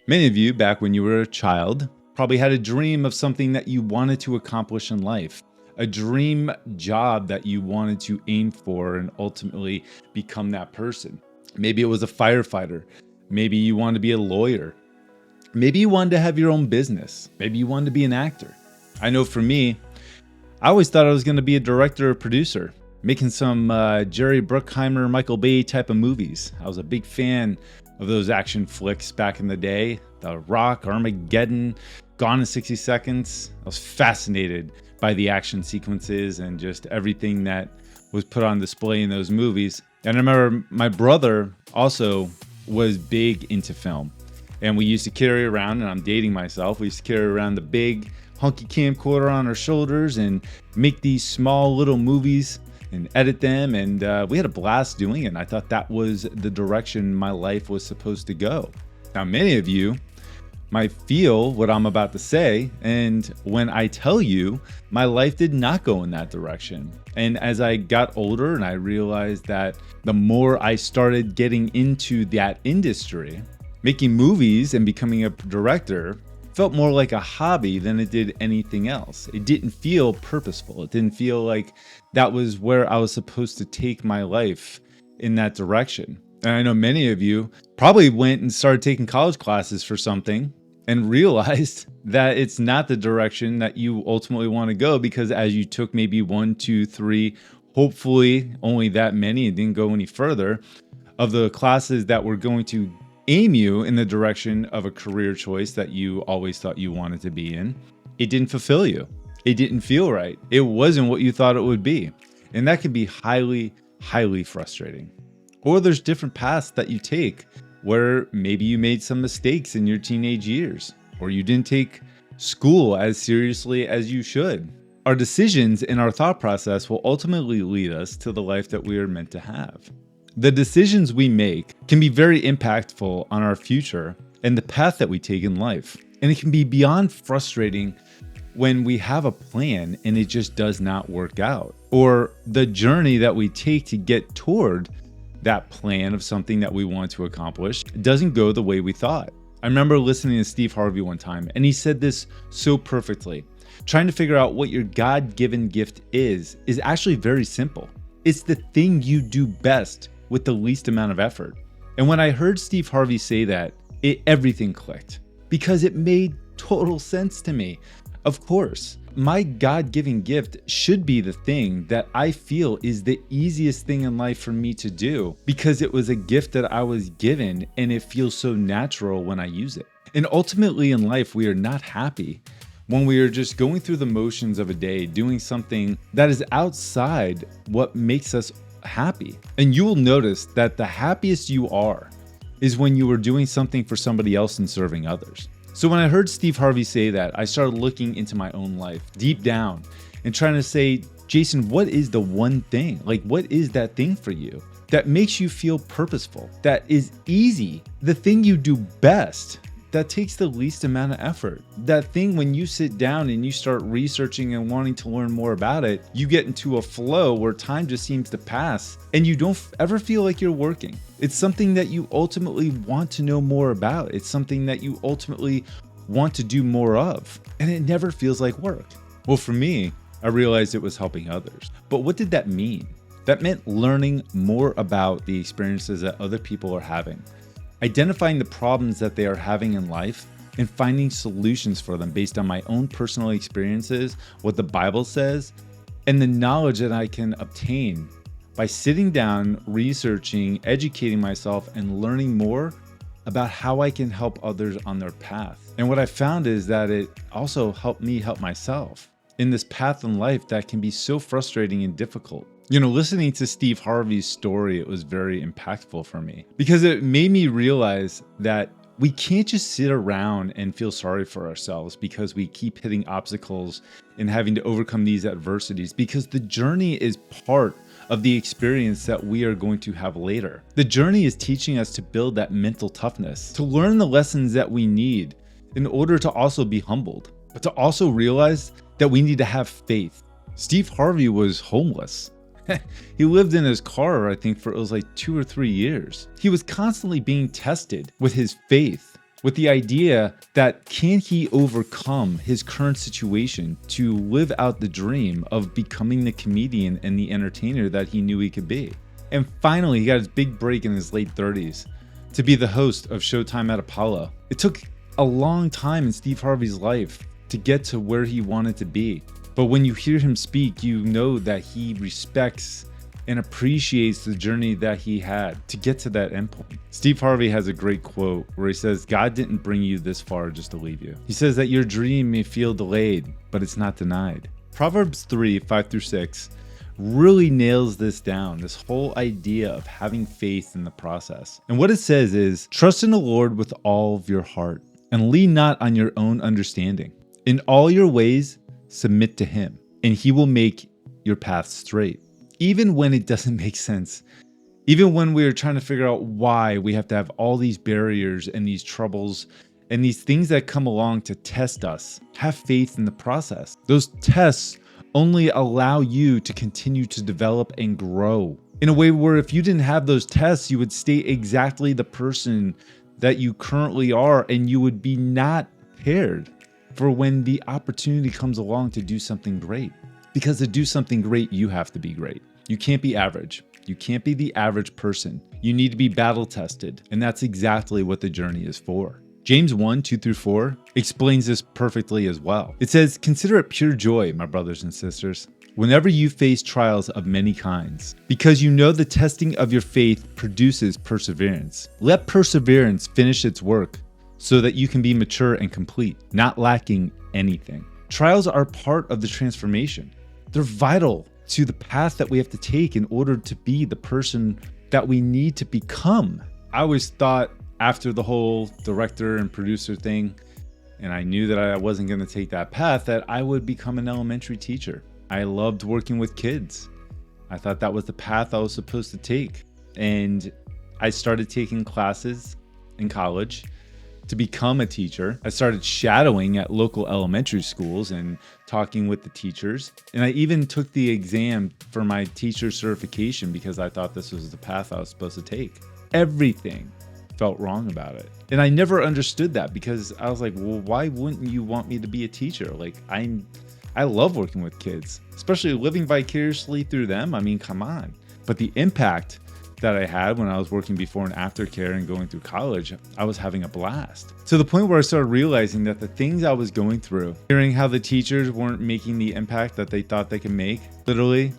Many of you, back when you were a child, probably had a dream of something that you wanted to accomplish in life, a dream job that you wanted to aim for and ultimately become that person. Maybe it was a firefighter. Maybe you wanted to be a lawyer. Maybe you wanted to have your own business. Maybe you wanted to be an actor. I know for me, I always thought I was going to be a director or producer, making some Jerry Bruckheimer, Michael Bay type of movies. I was a big fan of those action flicks back in the day. The Rock, Armageddon, Gone in 60 Seconds. I was fascinated by the action sequences and just everything that was put on display in those movies. And I remember my brother also was big into film. And we used to carry around, and I'm dating myself, we used to carry around the big hunky camcorder on our shoulders and make these small little movies and edit them, and we had a blast doing it. And I thought that was the direction my life was supposed to go. Now, many of you might feel what I'm about to say, and when I tell you, my life did not go in that direction. And as I got older and I realized that the more I started getting into that industry, making movies and becoming a director felt more like a hobby than it did anything else. It didn't feel purposeful. It didn't feel like that was where I was supposed to take my life in that direction. And I know many of you probably went and started taking college classes for something and realized that it's not the direction that you ultimately want to go, because as you took maybe 1, 2, 3, hopefully only that many and didn't go any further of the classes that were going to aim you in the direction of a career choice that you always thought you wanted to be in, it didn't fulfill you. It didn't feel right. It wasn't what you thought it would be. And that can be highly, highly frustrating. Or there's different paths that you take where maybe you made some mistakes in your teenage years, or you didn't take school as seriously as you should. Our decisions and our thought process will ultimately lead us to the life that we are meant to have. The decisions we make can be very impactful on our future and the path that we take in life. And it can be beyond frustrating when we have a plan and it just does not work out, or the journey that we take to get toward that plan of something that we want to accomplish doesn't go the way we thought. I remember listening to Steve Harvey one time, and he said this so perfectly. Trying to figure out what your God-given gift is actually very simple. It's the thing you do best with the least amount of effort. And when I heard Steve Harvey say that, everything clicked, because it made total sense to me. Of course, my God-given gift should be the thing that I feel is the easiest thing in life for me to do, because it was a gift that I was given and it feels so natural when I use it. And ultimately in life, we are not happy when we are just going through the motions of a day, doing something that is outside what makes us happy. And you will notice that the happiest you are is when you are doing something for somebody else and serving others. So when I heard Steve Harvey say that, I started looking into my own life deep down and trying to say, Jason, what is the one thing? Like, what is that thing for you that makes you feel purposeful, that is easy, the thing you do best, that takes the least amount of effort? That thing when you sit down and you start researching and wanting to learn more about it, you get into a flow where time just seems to pass and you don't ever feel like you're working. It's something that you ultimately want to know more about. It's something that you ultimately want to do more of, and it never feels like work. Well, for me, I realized it was helping others. But what did that mean? That meant learning more about the experiences that other people are having, identifying the problems that they are having in life, and finding solutions for them based on my own personal experiences, what the Bible says, and the knowledge that I can obtain by sitting down, researching, educating myself, and learning more about how I can help others on their path. And what I found is that it also helped me help myself in this path in life that can be so frustrating and difficult. You know, listening to Steve Harvey's story, it was very impactful for me, because it made me realize that we can't just sit around and feel sorry for ourselves because we keep hitting obstacles and having to overcome these adversities, because the journey is part of the experience that we are going to have later. The journey is teaching us to build that mental toughness, to learn the lessons that we need in order to also be humbled, but to also realize that we need to have faith. Steve Harvey was homeless. He lived in his car, I think, for it was like 2 or 3 years. He was constantly being tested with his faith with the idea that can he overcome his current situation to live out the dream of becoming the comedian and the entertainer that he knew he could be. And finally, he got his big break in his late 30s to be the host of Showtime at Apollo. It took a long time in Steve Harvey's life to get to where he wanted to be. But when you hear him speak, you know that he respects and appreciates the journey that he had to get to that endpoint. Steve Harvey has a great quote where he says, God didn't bring you this far just to leave you. He says that your dream may feel delayed, but it's not denied. Proverbs 3:5-6 really nails this down, this whole idea of having faith in the process. And what it says is, trust in the Lord with all of your heart and lean not on your own understanding. In all your ways, submit to him, and he will make your path straight. Even when it doesn't make sense, even when we're trying to figure out why we have to have all these barriers and these troubles and these things that come along to test us, have faith in the process. Those tests only allow you to continue to develop and grow in a way where if you didn't have those tests, you would stay exactly the person that you currently are, and you would be not prepared for when the opportunity comes along to do something great. Because to do something great, you have to be great. You can't be average. You can't be the average person. You need to be battle tested. And that's exactly what the journey is for. James 1:2-4 explains this perfectly as well. It says, consider it pure joy, my brothers and sisters, whenever you face trials of many kinds, because you know the testing of your faith produces perseverance. Let perseverance finish its work so that you can be mature and complete, not lacking anything. Trials are part of the transformation. They're vital to the path that we have to take in order to be the person that we need to become. I always thought after the whole director and producer thing, and I knew that I wasn't going to take that path, that I would become an elementary teacher. I loved working with kids. I thought that was the path I was supposed to take. And I started taking classes in college to become a teacher. I started shadowing at local elementary schools and talking with the teachers. And I even took the exam for my teacher certification because I thought this was the path I was supposed to take. Everything felt wrong about it. And I never understood that because I was like, well, why wouldn't you want me to be a teacher? Like, I love working with kids, especially living vicariously through them. I mean, come on. But the impact that I had when I was working before and after care and going through college, I was having a blast. To the point where I started realizing that the things I was going through, hearing how the teachers weren't making the impact that they thought they could make, literally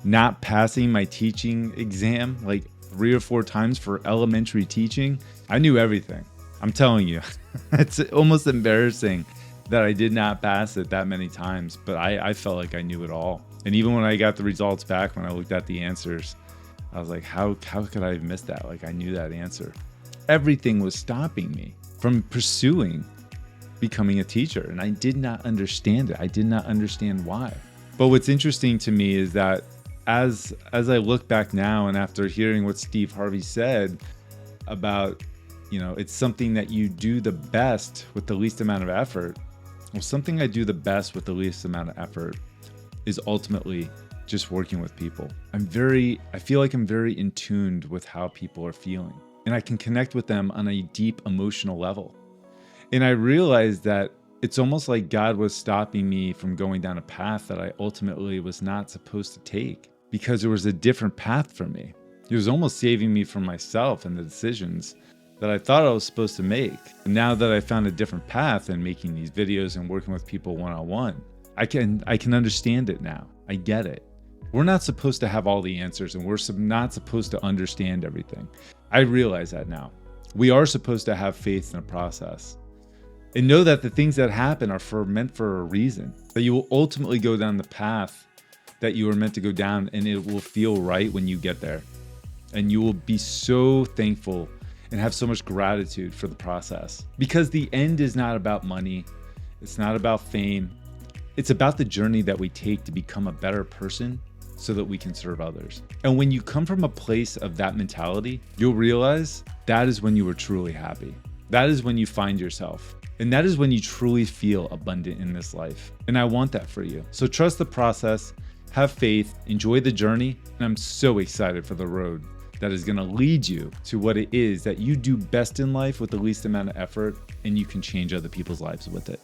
not passing my teaching exam like 3 or 4 times for elementary teaching, I knew everything. I'm telling you, it's almost embarrassing that I did not pass it that many times, but I felt like I knew it all. And even when I got the results back, when I looked at the answers, I was like, how could I have missed that? Like, I knew that answer. Everything was stopping me from pursuing becoming a teacher, and I did not understand it. I did not understand why. But what's interesting to me is that as I look back now and after hearing what Steve Harvey said about, it's something that you do the best with the least amount of effort. Well, something I do the best with the least amount of effort is ultimately just working with people. I feel like I'm very in tune with how people are feeling, and I can connect with them on a deep emotional level. And I realized that it's almost like God was stopping me from going down a path that I ultimately was not supposed to take because there was a different path for me. He was almost saving me from myself and the decisions that I thought I was supposed to make. And now that I found a different path and making these videos and working with people one-on-one, I can understand it now. I get it. We're not supposed to have all the answers, and we're not supposed to understand everything. I realize that now. We are supposed to have faith in the process and know that the things that happen are meant for a reason, that you will ultimately go down the path that you are meant to go down, and it will feel right when you get there. And you will be so thankful and have so much gratitude for the process, because the end is not about money. It's not about fame. It's about the journey that we take to become a better person so that we can serve others. And when you come from a place of that mentality, you'll realize that is when you are truly happy. That is when you find yourself. And that is when you truly feel abundant in this life. And I want that for you. So trust the process, have faith, enjoy the journey, and I'm so excited for the road that is going to lead you to what it is that you do best in life with the least amount of effort, and you can change other people's lives with it.